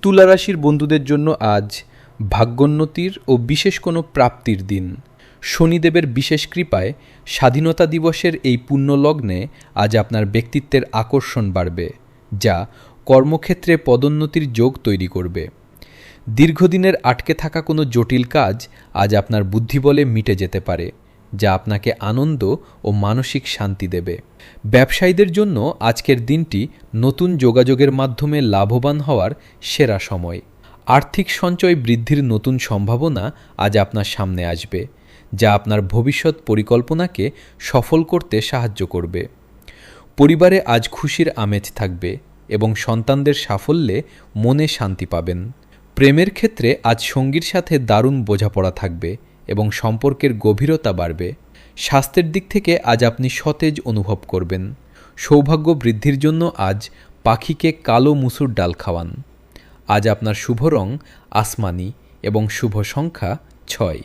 তুলা রাশির বন্ধুদের জন্য আজ ভাগ্যোন্নতির ও বিশেষ কোনো প্রাপ্তির দিন। শনিদেবের বিশেষ কৃপায় স্বাধীনতা দিবসের এই পুণ্যলগ্নে আজ আপনার ব্যক্তিত্বের আকর্ষণ বাড়বে, যা কর্মক্ষেত্রে পদোন্নতির যোগ তৈরি করবে। দীর্ঘদিনের আটকে থাকা কোনো জটিল কাজ আজ আপনার বুদ্ধিবলে মিটে যেতে পারে, যা আপনাকে আনন্দ ও মানসিক শান্তি দেবে। ব্যবসায়ীদের জন্য আজকের দিনটি নতুন যোগাযোগের মাধ্যমে লাভবান হওয়ার সেরা সময়। আর্থিক সঞ্চয় বৃদ্ধির নতুন সম্ভাবনা আজ আপনার সামনে আসবে, যা আপনার ভবিষ্যৎ পরিকল্পনাকে সফল করতে সাহায্য করবে। পরিবারে আজ খুশির আমেজ থাকবে এবং সন্তানদের সাফল্যে মনে শান্তি পাবেন। প্রেমের ক্ষেত্রে আজ সঙ্গীর সাথে দারুণ বোঝাপড়া থাকবে এবং সম্পর্কের গভীরতা বাড়বে। স্বাস্থ্যের দিক থেকে আজ আপনি সতেজ অনুভব করবেন। সৌভাগ্য বৃদ্ধির জন্য আজ পাখিকে কালো মুসুর ডাল খাওয়ান। আজ আপনার শুভ রং আসমানি এবং শুভ সংখ্যা 6।